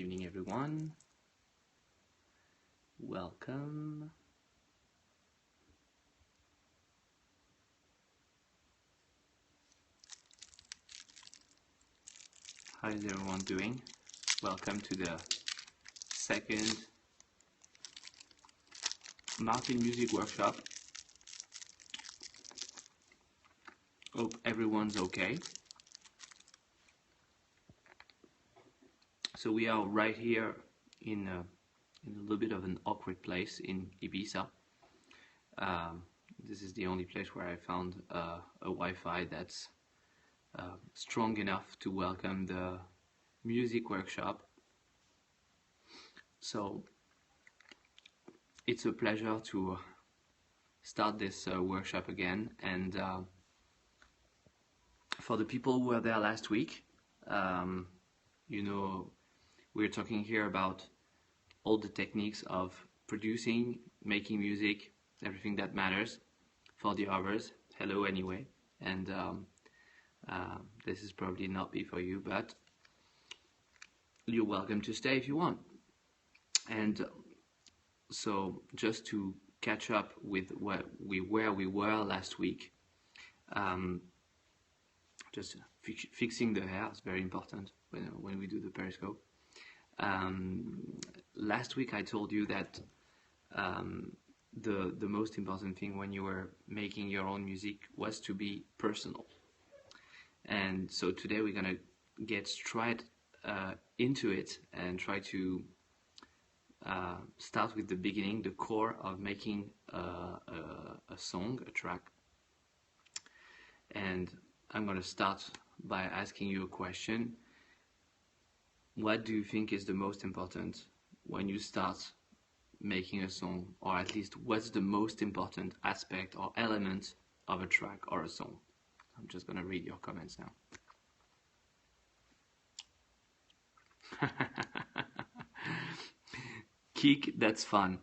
evening, everyone. Welcome. How is everyone doing? Welcome to the second Martin Music Workshop. Hope everyone's okay. So we are right here in a little bit of an awkward place in Ibiza. This is the only place where I found a Wi-Fi that's strong enough to welcome the music workshop. So it's a pleasure to start this workshop again, and for the people who were there last week, you know, we're talking here about all the techniques of producing, making music, everything that matters for the others. Hello anyway, and this is probably not be for you, but you're welcome to stay if you want. And so just to catch up with where we were last week, just fixing the hair is very important when we do the Periscope. Last week I told you that the most important thing when you were making your own music was to be personal. And so today we're gonna get straight into it and try to start with the beginning, the core of making a song, a track. And I'm gonna start by asking you a question. What do you think is the most important when you start making a song, or at least what's the most important aspect or element of a track or a song? I'm just gonna read your comments now. Kick, that's fun.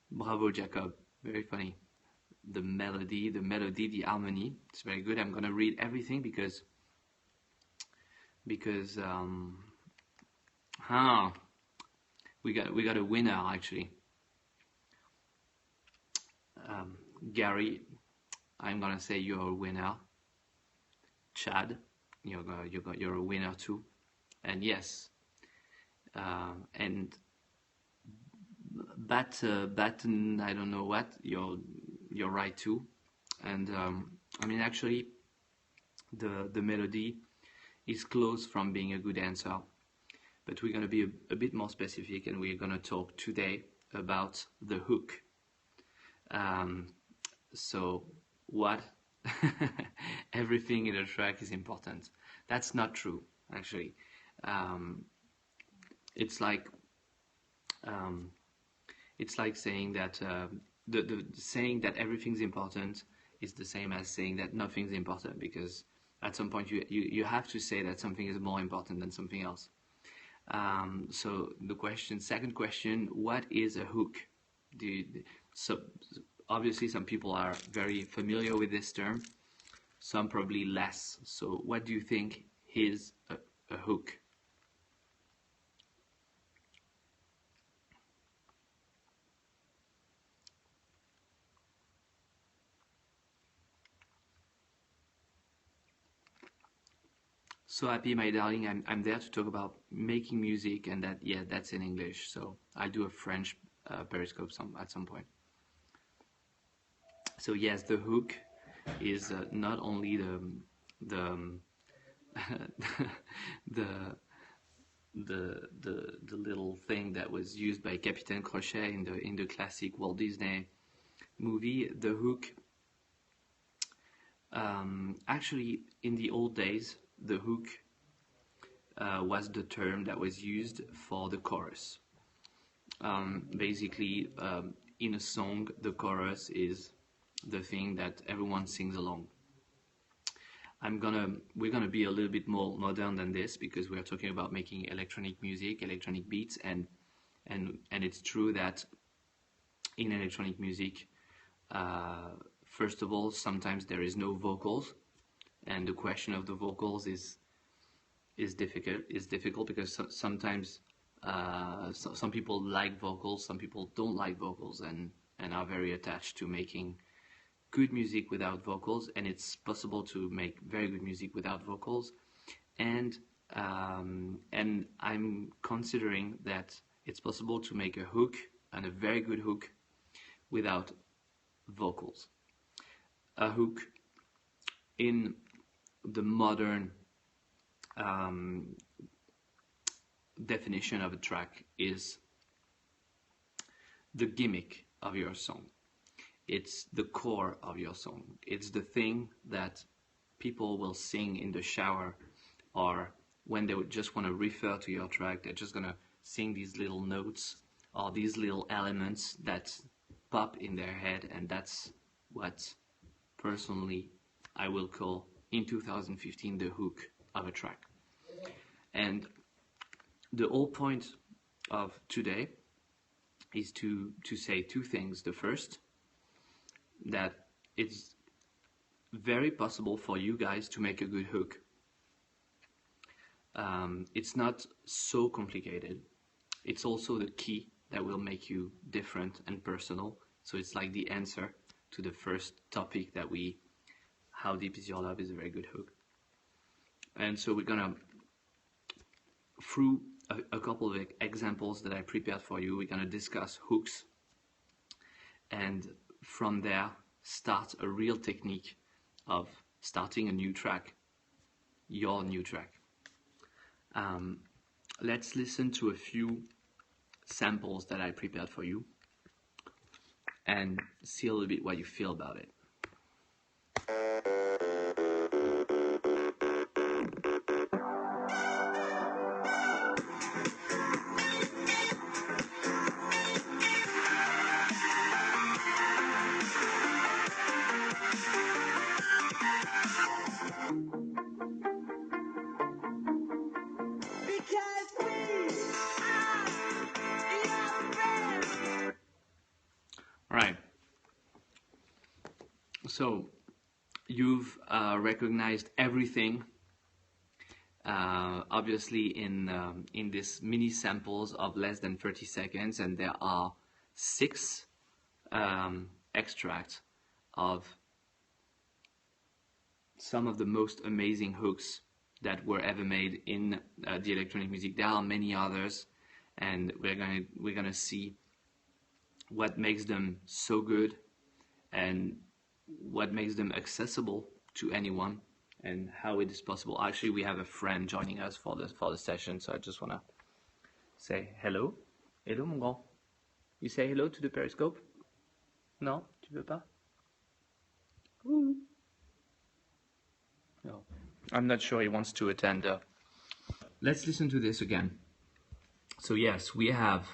Bravo, Jacob. Very funny. The melody, the harmony. It's very good. I'm gonna read everything because we got a winner actually. Gary, I'm gonna say you're a winner. Chad, you're a winner too. And yes, and Batten, I don't know what, you're right too. And I mean, actually, the melody is close from being a good answer, but we're going to be a bit more specific, and we're going to talk today about the hook. So what everything in a track is important. That's not true, actually. It's like saying that the saying that everything's important is the same as saying that nothing's important, because at some point you have to say that something is more important than something else. So the second question, what is a hook? So obviously some people are very familiar with this term, some probably less. So what do you think is a hook? So happy, my darling. I'm there to talk about making music, and that's in English. So I'll do a French Periscope at some point. So yes, the hook is not only the little thing that was used by Capitaine Crochet in the classic Walt Disney movie. The hook, actually, in the old days, the hook was the term that was used for the chorus. Basically, in a song, the chorus is the thing that everyone sings along. We're gonna be a little bit more modern than this, because we're talking about making electronic music, electronic beats, and it's true that in electronic music, first of all, sometimes there is no vocals, and the question of the vocals is is difficult because sometimes some people like vocals, some people don't like vocals, and are very attached to making good music without vocals, and it's possible to make very good music without vocals. And I'm considering that it's possible to make a hook, and a very good hook, without vocals. A hook in the modern definition of a track is the gimmick of your song. It's the core of your song. It's the thing that people will sing in the shower, or when they would just want to refer to your track, they're just going to sing these little notes or these little elements that pop in their head, and that's what personally I will call in 2015 the hook of a track. And the whole point of today is to say two things. The first, that it's very possible for you guys to make a good hook. It's not so complicated. It's also the key that will make you different and personal. So it's like the answer to the first topic that how deep is your love is a very good hook. And so we're gonna, through a couple of examples that I prepared for you, we're gonna discuss hooks, and from there start a real technique of starting a new track, your new track. Let's listen to a few samples that I prepared for you and see a little bit what you feel about it. Alright, so you've recognized everything, obviously in this mini samples of less than 30 seconds, and there are 6 extracts of some of the most amazing hooks that were ever made in the electronic music. There are many others, and we're gonna see what makes them so good and what makes them accessible to anyone, and how it is possible. Actually, we have a friend joining us for the session, so I just want to say hello. Hello, mon grand. You say hello to the Periscope? Non, tu veux pas? Ooh. No, I'm not sure he wants to attend. Let's listen to this again. So yes, we have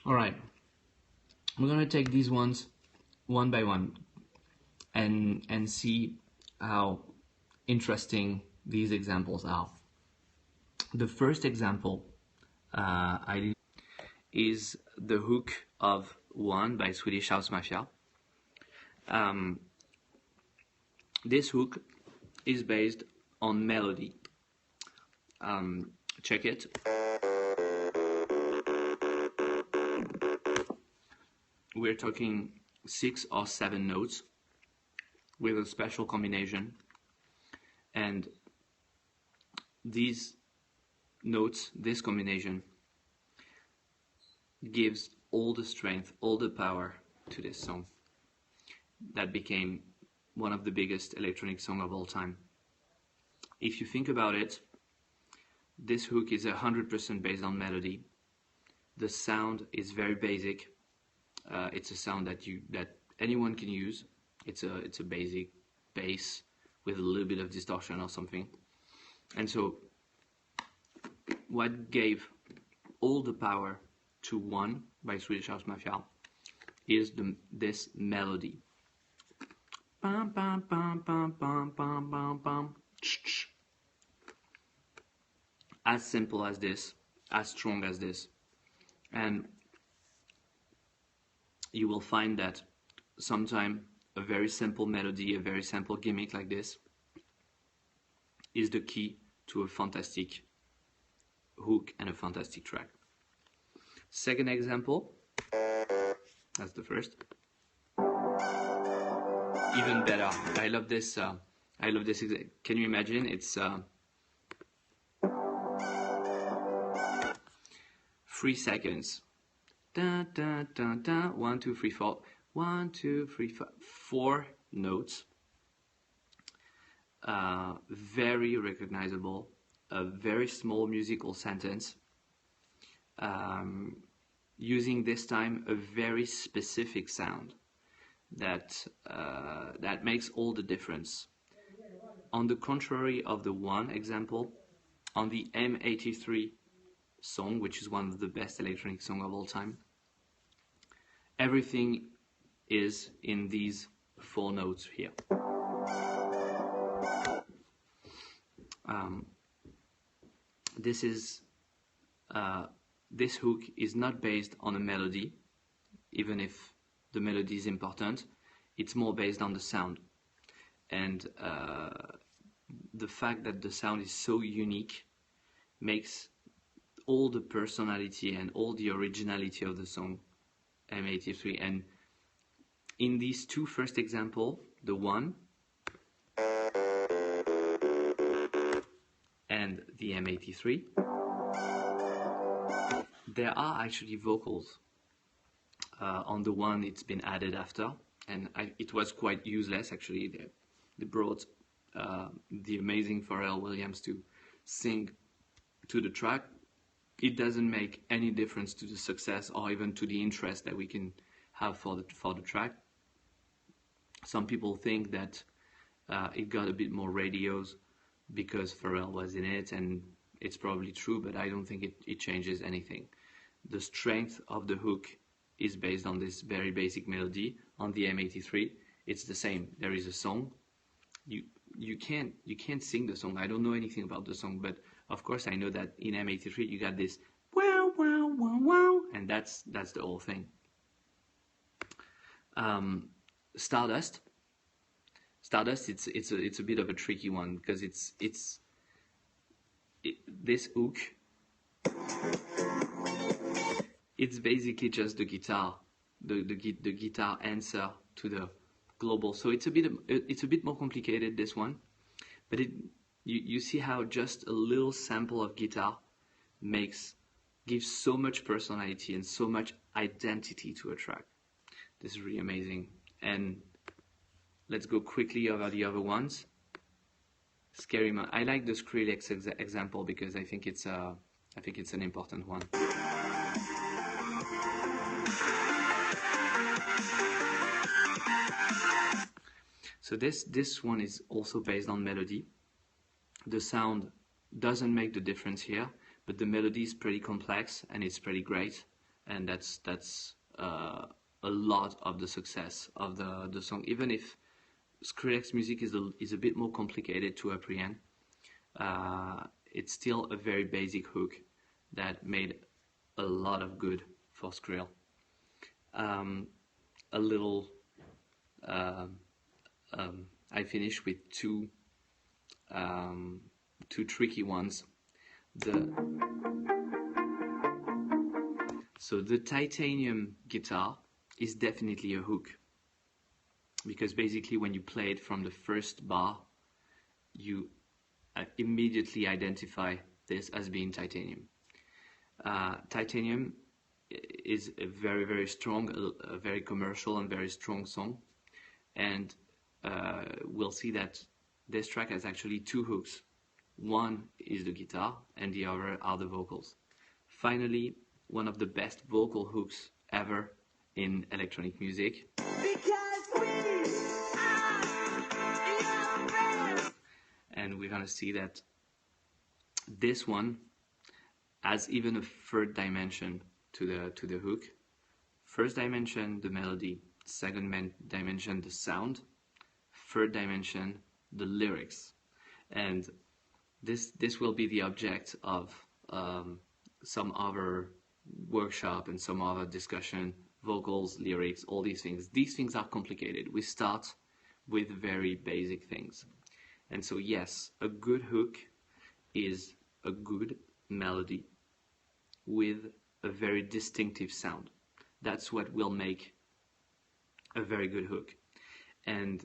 Alright, we're going to take these ones one by one and see how interesting these examples are. The first example is the hook of One by Swedish House Mafia. This hook is based on melody. Check it. We're talking 6 or 7 notes with a special combination, and these notes, this combination, gives all the strength, all the power to this song that became one of the biggest electronic songs of all time. If you think about it, this hook is 100% based on melody. The sound is very basic. It's a sound that anyone can use. It's a basic bass with a little bit of distortion or something. And so what gave all the power to One by Swedish House Mafia is this melody. Bum, bum, bum, bum, bum, bum, bum, bum. As simple as this, as strong as this. And you will find that sometimes a very simple melody, a very simple gimmick like this is the key to a fantastic hook and a fantastic track. Second example, that's the first. Even better. I love this. Can you imagine? It's 3 seconds. Da, da, da, da. 1, 2, 3, 4. 1, 2, 3, 4. 4 notes. Very recognizable. A very small musical sentence. Using this time a very specific sound that makes all the difference. On the contrary of the One example, on the M83 song, which is one of the best electronic songs of all time, everything is in these 4 notes here. This hook is not based on a melody, even if the melody is important. It's more based on the sound. And the fact that the sound is so unique makes all the personality and all the originality of the song M83. And in these 2 first examples, the One and the M83, there are actually vocals. On the One, it's been added after, and it was quite useless actually. They brought the amazing Pharrell Williams to sing to the track. It doesn't make any difference to the success or even to the interest that we can have for the track. Some people think that it got a bit more radios because Pharrell was in it, and it's probably true, but I don't think it changes anything. The strength of the hook is based on this very basic melody. On the M83, it's the same. There is a song. You can't sing the song. I don't know anything about the song, but of course I know that in M83 you got this wow wow wow wow, and that's the whole thing. Stardust, it's a bit of a tricky one because this hook, it's basically just the guitar, the guitar answer to the global. So it's a bit more complicated, this one, but you see how just a little sample of guitar gives so much personality and so much identity to a track. This is really amazing. And let's go quickly over the other ones. Scary Man. I like the Skrillex example because I think it's an important one. So this one is also based on melody. The sound doesn't make the difference here, but the melody is pretty complex and it's pretty great, and that's a lot of the success of the song. Even if Skrillex music is a bit more complicated to apprehend, it's still a very basic hook that made a lot of good for Skrill. I finish with two tricky ones. So the titanium guitar is definitely a hook, because basically when you play it from the first bar, you immediately identify this as being titanium. Titanium is a very, very strong, a very commercial and very strong song, and we'll see that this track has actually 2 hooks. One is the guitar and the other are the vocals. Finally, one of the best vocal hooks ever in electronic music. And we're gonna see that this one adds even a third dimension to the hook. First dimension, the melody. Second dimension, the sound. Third dimension, the lyrics. And this will be the object of some other workshop and some other discussion. Vocals, lyrics, all these things. These things are complicated. We start with very basic things. And so yes, a good hook is a good melody with a very distinctive sound. That's what will make a very good hook. And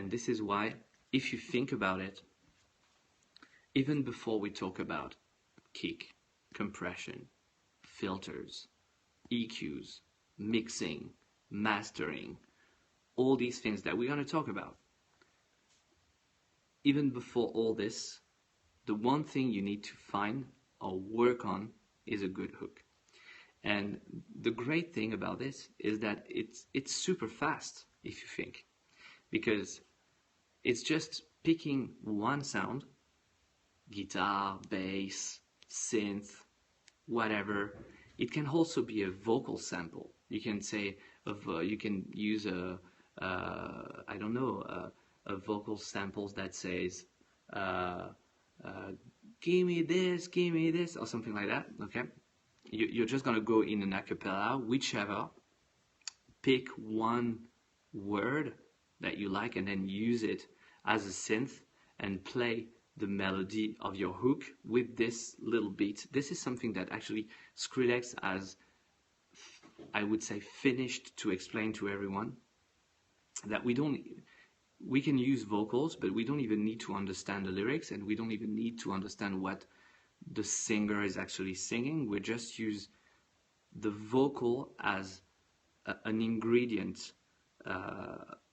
this is why, if you think about it, even before we talk about kick, compression, filters, EQs, mixing, mastering, all these things that we're going to talk about, even before all this, the one thing you need to find or work on is a good hook. And the great thing about this is that it's super fast, if you think, because it's just picking one sound, guitar, bass, synth, whatever. It can also be a vocal sample. You can say you can use a vocal samples that says give me this, or something like that. Okay, you're just gonna go in an a cappella, whichever, pick one word that you like and then use it as a synth and play the melody of your hook with this little beat. This is something that actually Skrillex has, I would say, finished to explain to everyone, that we can use vocals, but we don't even need to understand the lyrics, and we don't even need to understand what the singer is actually singing. We just use the vocal as an ingredient,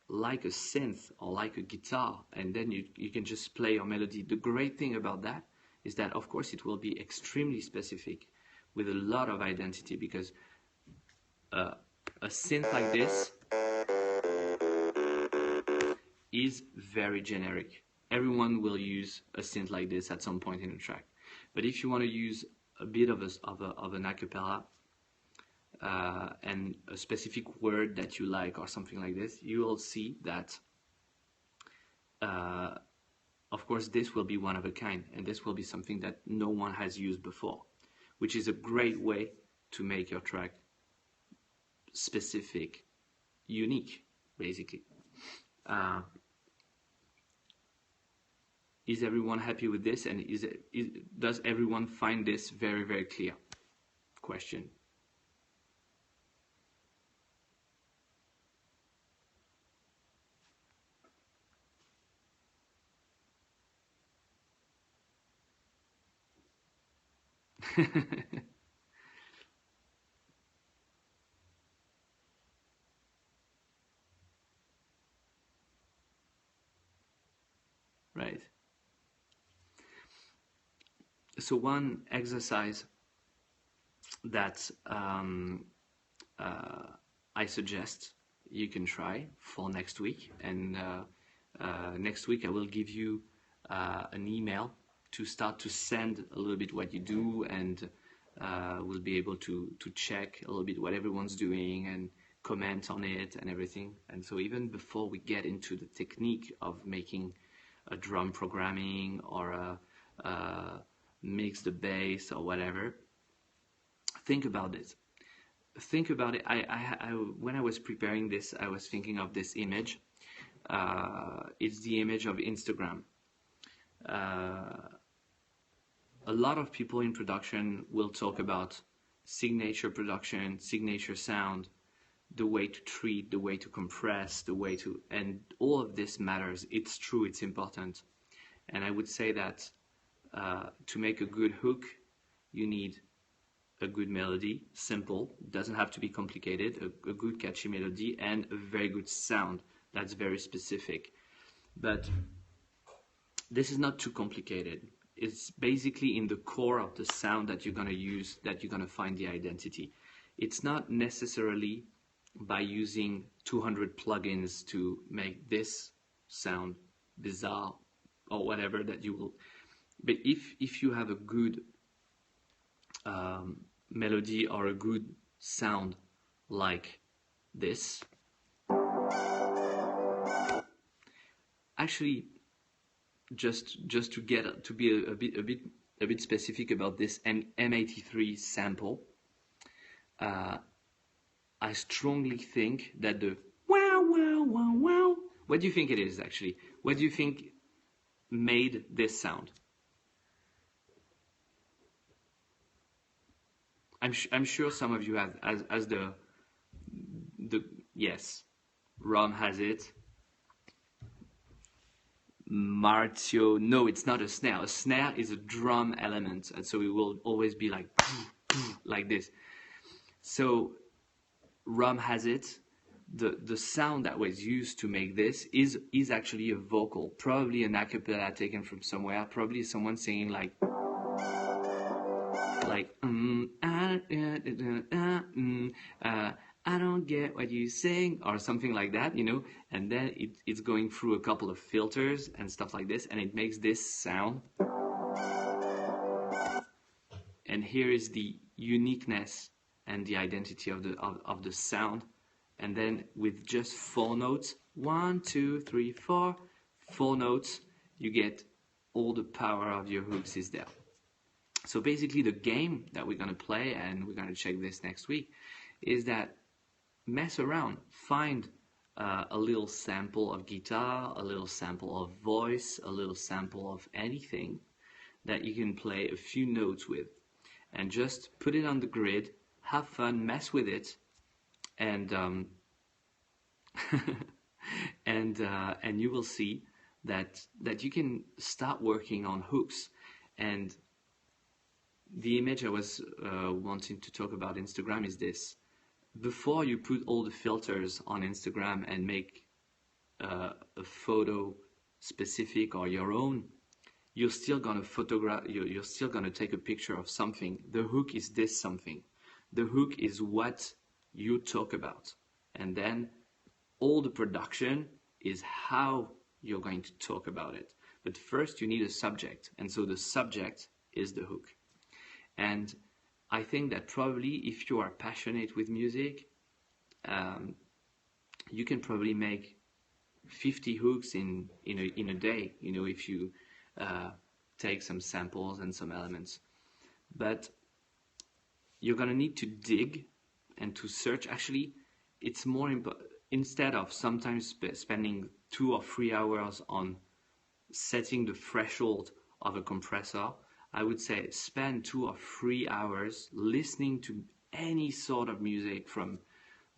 like a synth or like a guitar, and then you can just play your melody. The great thing about that is that, of course, it will be extremely specific with a lot of identity, because a synth like this is very generic. Everyone will use a synth like this at some point in the track. But if you want to use a bit of an a cappella and a specific word that you like or something like this, you will see that, of course, this will be one of a kind, and this will be something that no one has used before, which is a great way to make your track specific, unique, basically. Is everyone happy with this? And does everyone find this very, very clear? Question. Right. So one exercise that I suggest you can try for next week, and next week I will give you an email to start to send a little bit what you do, and we'll be able to check a little bit what everyone's doing and comment on it and everything. And so even before we get into the technique of making a drum programming or mix the bass or whatever, think about it. Think about it. When I was preparing this, I was thinking of this image. It's the image of Instagram. A lot of people in production will talk about signature production, signature sound, the way to treat, the way to compress, and all of this matters. It's true, it's important. And I would say that to make a good hook, you need a good melody, simple, doesn't have to be complicated, a good catchy melody, and a very good sound that's very specific. But this is not too complicated. It's basically in the core of the sound that you're going to use that you're going to find the identity. It's not necessarily by using 200 plugins to make this sound bizarre or whatever that you will. But if you have a good melody or a good sound like this. Actually, just to get to be a bit specific about this M83 sample, I strongly think that the wow wow wow wow. What do you think it is actually? What do you think made this sound? I'm sure some of you have as the yes, Rom has it. Martio, no, it's not a snare. A snare is a drum element, and so it will always be like this. So Rom has it. The sound that was used to make this is actually a vocal, probably an acapella taken from somewhere, probably someone singing like I don't get what you saying, or something like that, you know, and then it's going through a couple of filters and stuff like this, and it makes this sound. And here is the uniqueness and the identity of the sound. And then with just 4 notes, 1, 2, 3, 4, 4 notes, you get all the power of your hooks is there. So basically the game that we're going to play, and we're going to check this next week, is that mess around, find a little sample of guitar, a little sample of voice, a little sample of anything that you can play a few notes with, and just put it on the grid, have fun, mess with it, and and you will see that you can start working on hooks. And the image I was wanting to talk about Instagram is this. Before you put all the filters on Instagram and make a photo specific or your own, you're still gonna photograph. You're still gonna take a picture of something. The hook is this something. The hook is what you talk about, and then all the production is how you're going to talk about it. But first, you need a subject, and so the subject is the hook. And I think that probably if you are passionate with music, you can probably make 50 hooks in a day, you know, if you take some samples and some elements. But you're going to need to dig and to search. Actually, it's more important, instead of sometimes spending 2 or 3 hours on setting the threshold of a compressor, I would say spend 2 or 3 hours listening to any sort of music from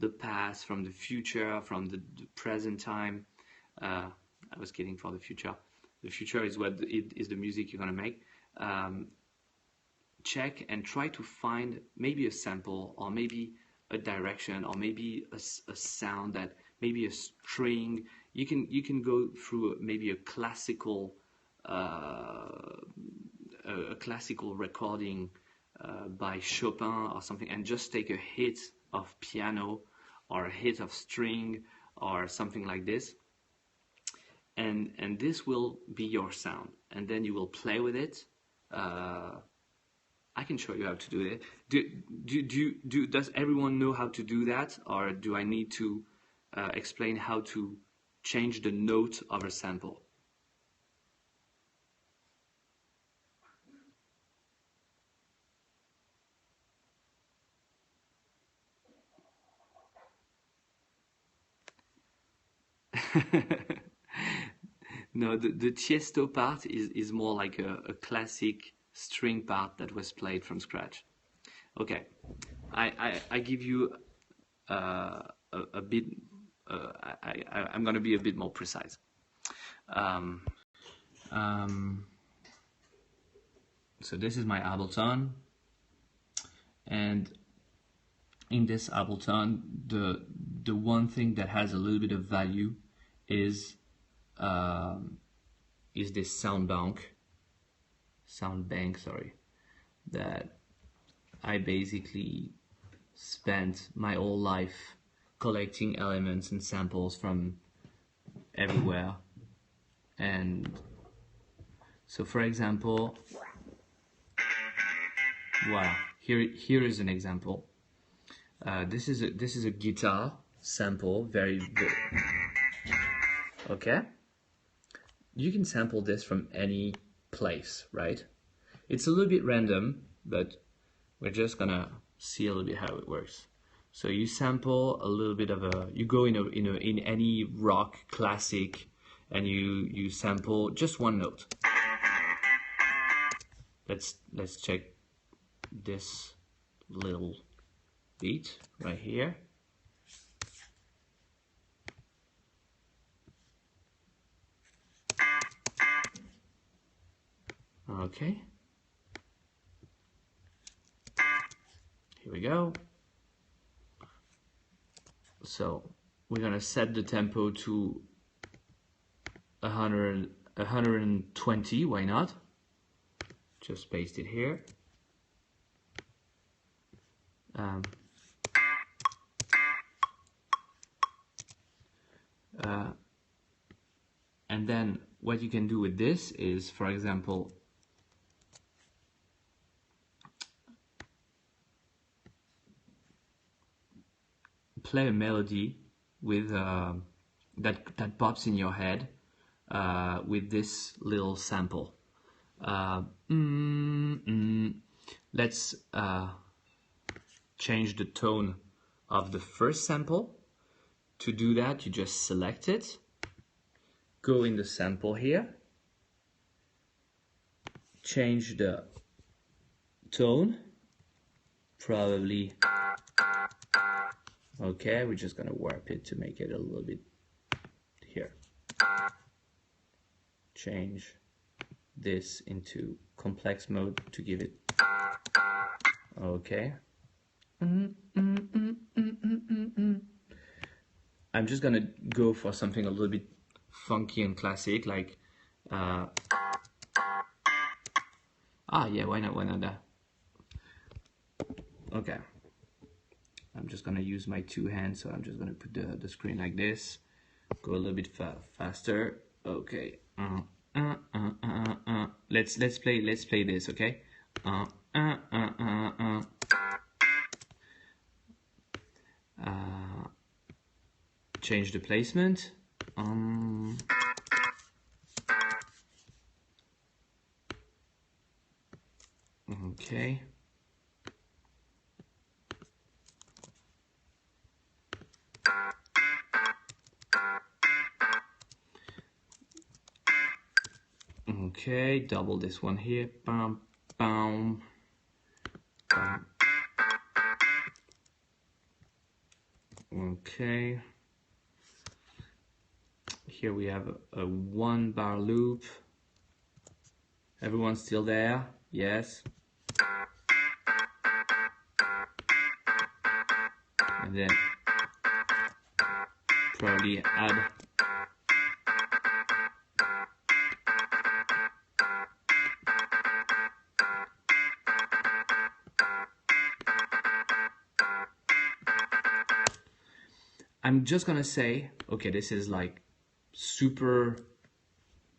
the past, from the future, from the present time. I was kidding for the future. The future is what is the music you're going to make. Check and try to find maybe a sample, or maybe a direction, or maybe a sound, that maybe a string. You can go through maybe a classical recording by Chopin or something, and just take a hit of piano or a hit of string or something like this, and this will be your sound, and then you will play with it. I can show you how to do it. Does everyone know how to do that, or do I need to explain how to change the note of a sample? No, the tiesto part is more like a classic string part that was played from scratch. Okay, I give you a bit. I'm going to be a bit more precise. So this is my Ableton, and in this Ableton, the one thing that has a little bit of value is this sound bank, sorry, that I basically spent my whole life collecting elements and samples from everywhere. And so, for example, voila, here is an example. This is a guitar sample, very okay. You can sample this from any place, right? It's a little bit random, but we're just gonna see a little bit how it works. So you sample a little bit of you go in any rock classic, and you sample just one note. Let's check this little beat right here. Okay. Here we go. So we're gonna set the tempo to 120. Why not? Just paste it here. And then what you can do with this is, for example, play a melody with that pops in your head with this little sample. Let's change the tone of the first sample. To do that, you just select it, go in the sample here, change the tone, probably, okay, we're just gonna warp it to make it a little bit here. Change this into complex mode to give it, okay. I'm just gonna go for something a little bit funky and classic, like yeah, why not that? Okay, I'm just gonna use my two hands, so I'm just gonna put the screen like this, go a little bit faster. Okay, let's play this, okay. Change the placement. Okay. Okay, double this one here. Bam, bam, bam. Okay. Here we have a 1 bar loop. Everyone's still there? Yes. And then probably add I'm just gonna say, okay, this is like super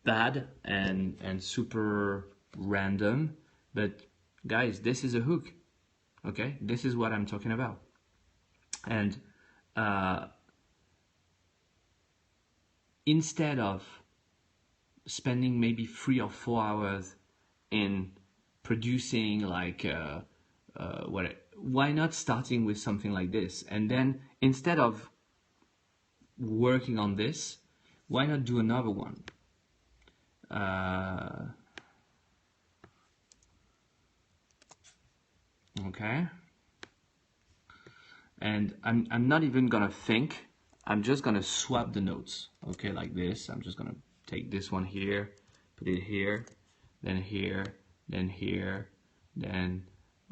bad and super random, but guys, this is a hook. Okay, this is what I'm talking about. And instead of spending maybe 3 or 4 hours in producing like why not starting with something like this, and then instead of working on this, why not do another one? Okay, and I'm not even gonna think, I'm just gonna swap the notes, okay, like this. I'm just gonna take this one here, put it here, then here, then here, then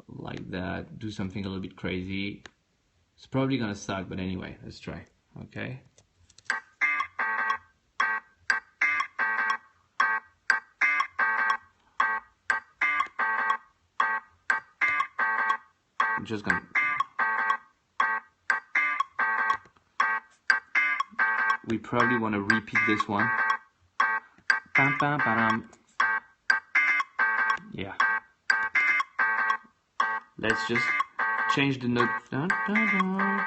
like that, do something a little bit crazy. It's probably gonna suck, but anyway, let's try, okay? I'm just gonna, we probably want to repeat this one. Bam, bam, bam. Yeah. Let's just change the note. Dun, dun, dun.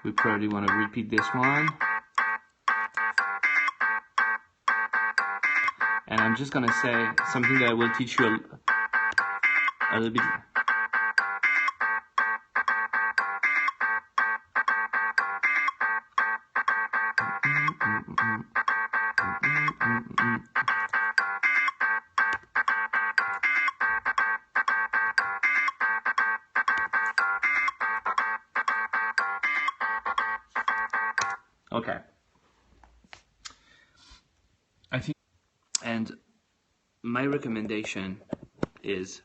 We probably want to repeat this one. And I'm just gonna say something that I will teach you a little bit. Okay. I think, and my recommendation is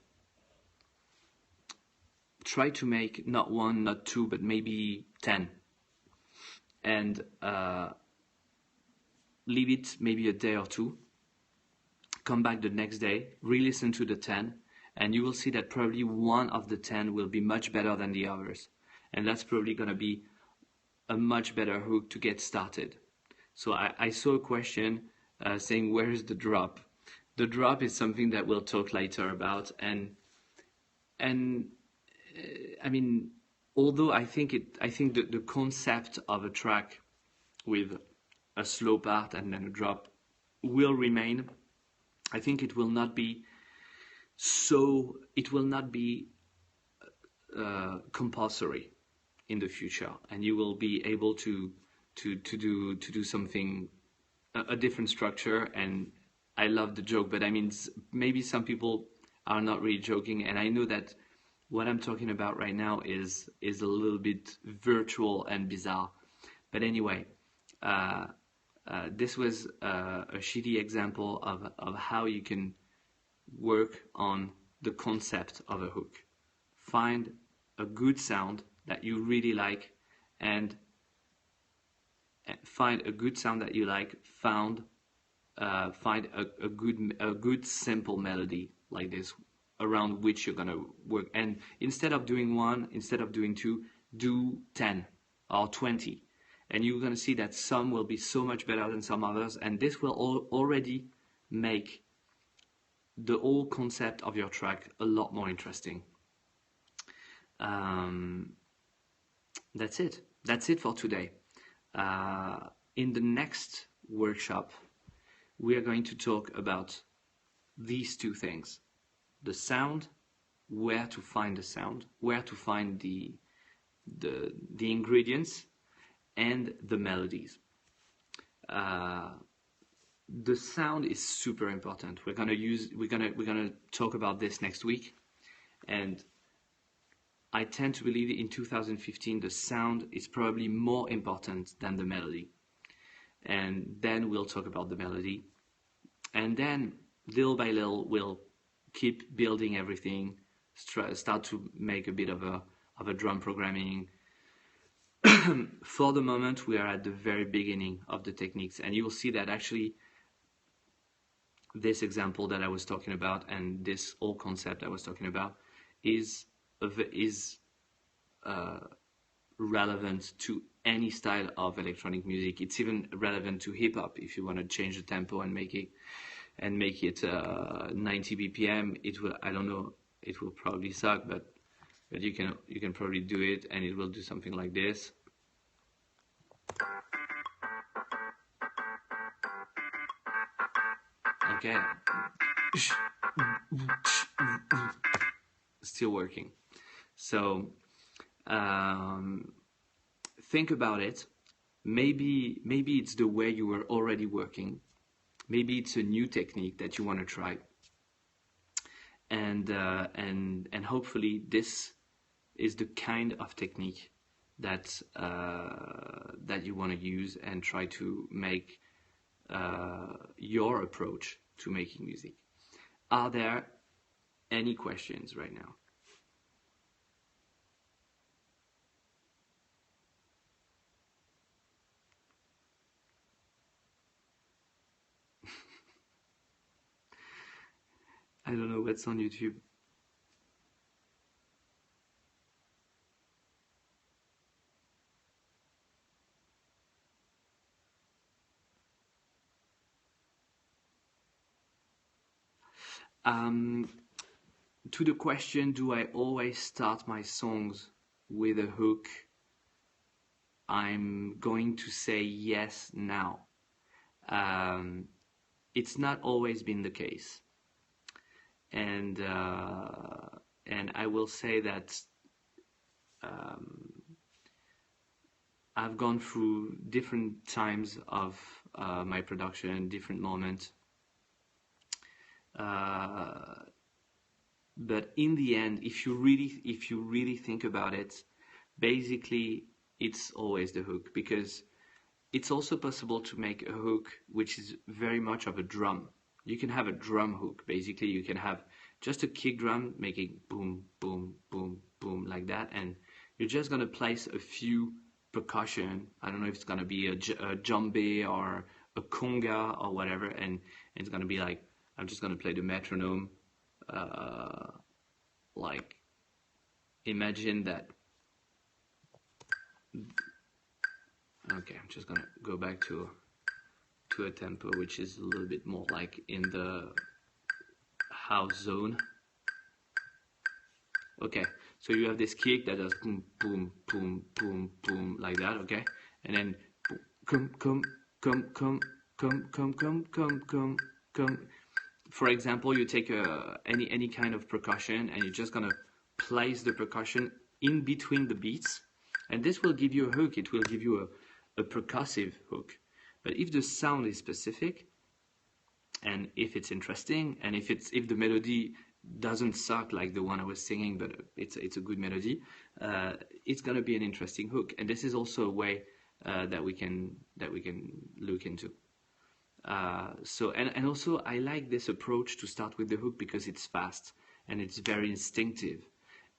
try to make not one, not two, but maybe 10. And leave it maybe a day or two. Come back the next day, re-listen to the 10, and you will see that probably one of the 10 will be much better than the others. And that's probably going to be a much better hook to get started. So I saw a question saying, where is the drop? The drop is something that we'll talk later about. And I mean, although I think the concept of a track with a slow part and then a drop will remain, I think it will not be compulsory in the future, and you will be able to do something, a different structure. And I love the joke, but I mean, maybe some people are not really joking, and I know that what I'm talking about right now is a little bit virtual and bizarre. But anyway, this was a shitty example of how you can work on the concept of a hook. Find a good sound that you really like, and find a good sound that you like. Find a good simple melody like this, around which you're gonna work. And instead of doing one, instead of doing two, do 10 or 20. And you're going to see that some will be so much better than some others, and this will already make the whole concept of your track a lot more interesting. That's it. That's it for today. In the next workshop, we are going to talk about these two things: the sound, where to find the sound, where to find the ingredients, and the melodies. The sound is super important. We're gonna talk about this next week, and I tend to believe in 2015 the sound is probably more important than the melody. And then we'll talk about the melody, and then little by little we'll keep building everything. Start to make a bit of a drum programming. For the moment, we are at the very beginning of the techniques, and you will see that actually this example that I was talking about and this whole concept I was talking about is relevant to any style of electronic music. It's even relevant to hip hop. If you want to change the tempo and make it 90 BPM, it will. I don't know. It will probably suck, but you can probably do it, and it will do something like this. Okay. Still working. So think about it. Maybe it's the way you were already working. Maybe it's a new technique that you want to try. And hopefully this is the kind of technique that you want to use and try to make your approach to making music. Are there any questions right now? I don't know what's on YouTube. To the question, do I always start my songs with a hook? I'm going to say yes now. It's not always been the case, and I will say that I've gone through different times of my production, different moments. But in the end, if you really think about it, basically it's always the hook, because it's also possible to make a hook which is very much of a drum. You can have a drum hook. Basically, you can have just a kick drum making boom, boom, boom, boom like that, and you're just gonna place a few percussion. I don't know if it's gonna be a djembe or a conga or whatever, and it's gonna be like, I'm just gonna play the metronome. Like, imagine that. Okay, I'm just gonna go back to a tempo which is a little bit more like in the house zone. Okay, so you have this kick that does boom, boom, boom, boom, boom like that. Okay, and then come, come, come, come, come, come, come, come, come, come. For example, you take any kind of percussion, and you're just gonna place the percussion in between the beats, and this will give you a hook. It will give you a percussive hook. But if the sound is specific, and if it's interesting, and if the melody doesn't suck like the one I was singing, but it's a good melody, it's gonna be an interesting hook. And this is also a way that we can look into. And also I like this approach to start with the hook because it's fast and it's very instinctive.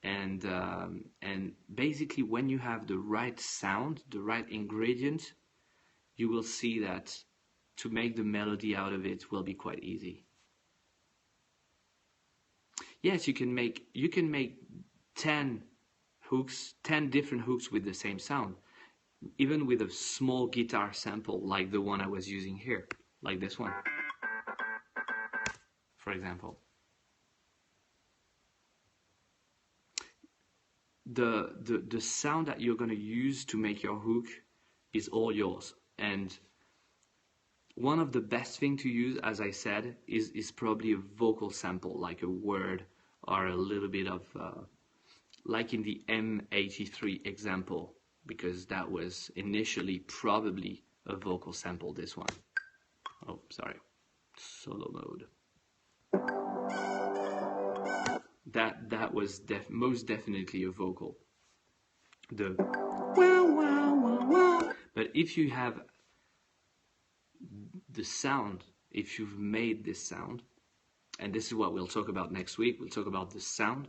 And basically, when you have the right sound, the right ingredient, you will see that to make the melody out of it will be quite easy. Yes, you can make 10 hooks, 10 different hooks with the same sound, even with a small guitar sample like the one I was using here, like this one, for example. The sound that you're going to use to make your hook is all yours. And one of the best thing to use, as I said, is probably a vocal sample, like a word or a little bit of, like in the M83 example, because that was initially probably a vocal sample, this one. Oh, sorry, solo mode. That was most definitely a vocal. The wow, wow, wow, wow. But if you have the sound, if you've made this sound, and this is what we'll talk about next week, we'll talk about the sound.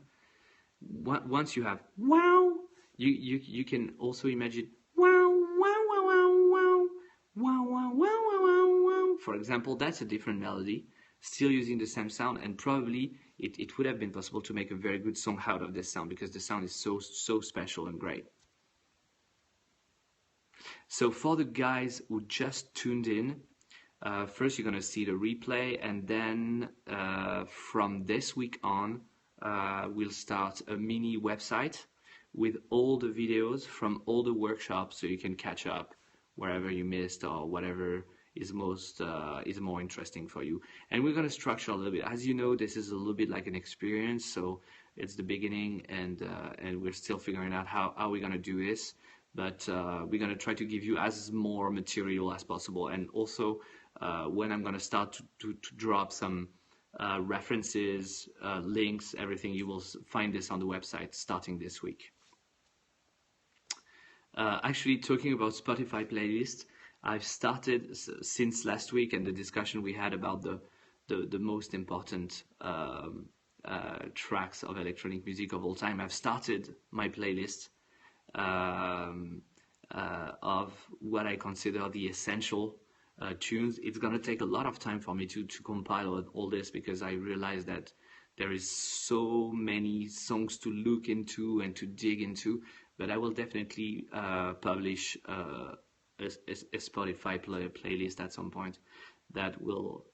Once you have wow, you can also imagine wow, wow, wow, wow, wow, wow, wow, wow, wow, wow. For example, that's a different melody, still using the same sound, and probably it would have been possible to make a very good song out of this sound because the sound is so special and great. So for the guys who just tuned in, first you're going to see the replay, and then from this week on, we'll start a mini website with all the videos from all the workshops, so you can catch up wherever you missed or whatever is more interesting for you. And we're going to structure a little bit. As you know, this is a little bit like an experience, so it's the beginning, and we're still figuring out how we're going to do this. But we're going to try to give you as more material as possible. And also, when I'm going to start to drop some references, links, everything, you will find this on the website starting this week. Actually, talking about Spotify playlists, I've started since last week, and the discussion we had about the most important tracks of electronic music of all time. I've started my playlist of what I consider the essential tunes. It's going to take a lot of time for me to compile all this, because I realize that there is so many songs to look into and to dig into. But I will definitely publish a Spotify playlist at some point that will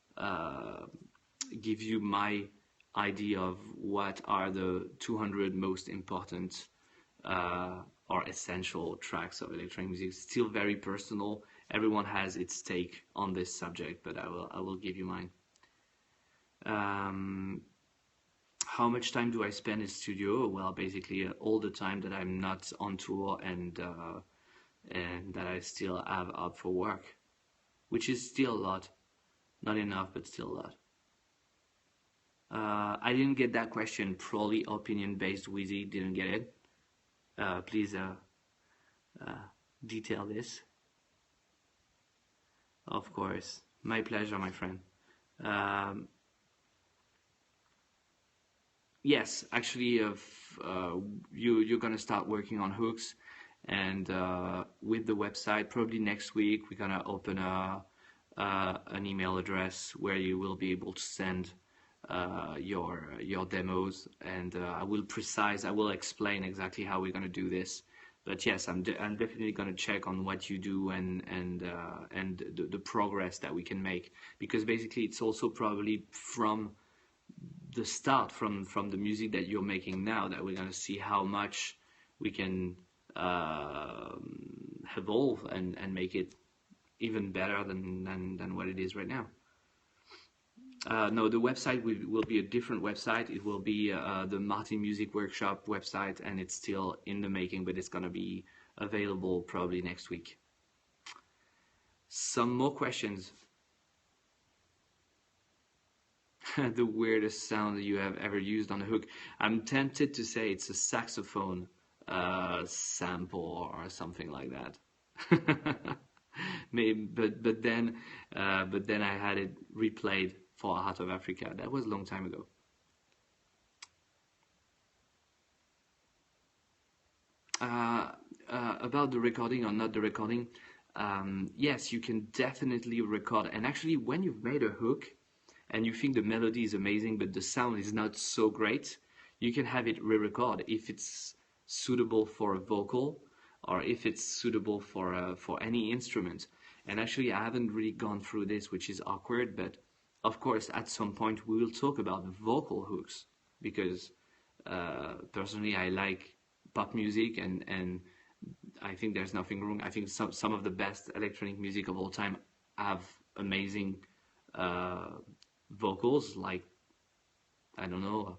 give you my idea of what are the 200 most important or essential tracks of electronic music. It's still very personal. Everyone has its take on this subject, but I will give you mine. How much time do I spend in studio? Well, basically all the time that I'm not on tour and that I still have up for work, which is still a lot. Not enough, but still a lot. I didn't get that question. Probably opinion-based Wheezy didn't get it. Please detail this. Of course. My pleasure, my friend. Yes, actually, you're gonna start working on hooks, and with the website, probably next week we're gonna open an email address where you will be able to send your demos, and I will explain exactly how we're gonna do this. But yes, I'm definitely gonna check on what you do and the progress that we can make, because basically it's also probably from the start, from the music that you're making now, that we're gonna see how much we can evolve and make it even better than what it is right now. No, the website will be a different website. It will be the MartinMusicWorkshop website, and it's still in the making, but it's going to be available probably next week. Some more questions. The weirdest sound you have ever used on a hook. I'm tempted to say it's a saxophone sample or something like that. Maybe, but then I had it replayed for Heart of Africa. That was a long time ago. About the recording or not the recording, yes, you can definitely record. And actually, when you've made a hook and you think the melody is amazing, but the sound is not so great, you can have it re-record if it's suitable for a vocal or if it's suitable for any instrument. And actually, I haven't really gone through this, which is awkward, but of course, at some point we will talk about vocal hooks, because personally I like pop music, and I think there's nothing wrong. I think some of the best electronic music of all time have amazing vocals, like, I don't know,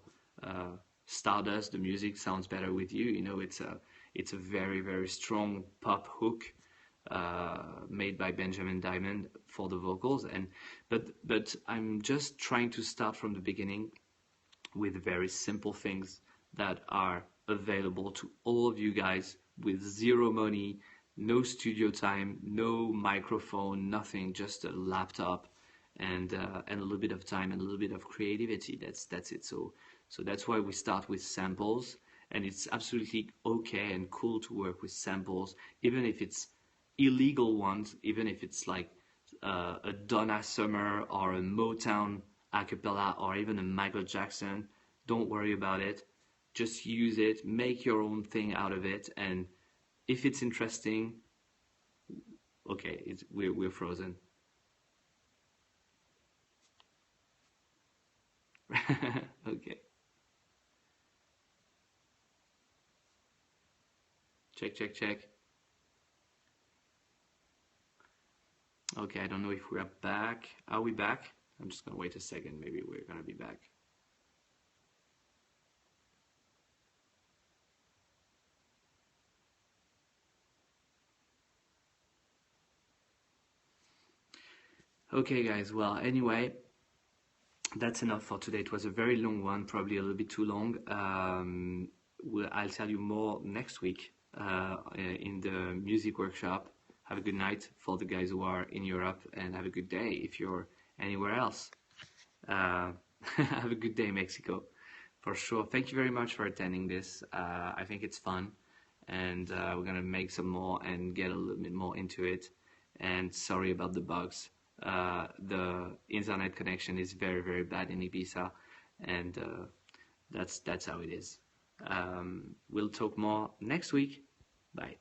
Stardust. The music sounds better with you. You know, it's a very, very strong pop hook made by Benjamin Diamond for the vocals, but I'm just trying to start from the beginning with very simple things that are available to all of you guys with zero money, no studio time, no microphone, nothing, just a laptop and a little bit of time and a little bit of creativity. That's it. So that's why we start with samples, and it's absolutely okay and cool to work with samples, even if it's illegal ones, even if it's like a Donna Summer or a Motown a cappella or even a Michael Jackson. Don't worry about it. Just use it, make your own thing out of it, and if it's interesting, okay, we're frozen. Okay. Check. Okay, I don't know if we're back. Are we back? I'm just gonna wait a second. Maybe we're gonna be back. Okay, guys. Well, anyway, that's enough for today. It was a very long one, probably a little bit too long. I'll tell you more next week in the music workshop. Have a good night for the guys who are in Europe, and have a good day if you're anywhere else. Have a good day, Mexico, for sure. Thank you very much for attending this. I think it's fun, and we're gonna make some more and get a little bit more into it. And sorry about the bugs. The internet connection is very, very bad in Ibiza, and that's how it is. We'll talk more next week. Bye.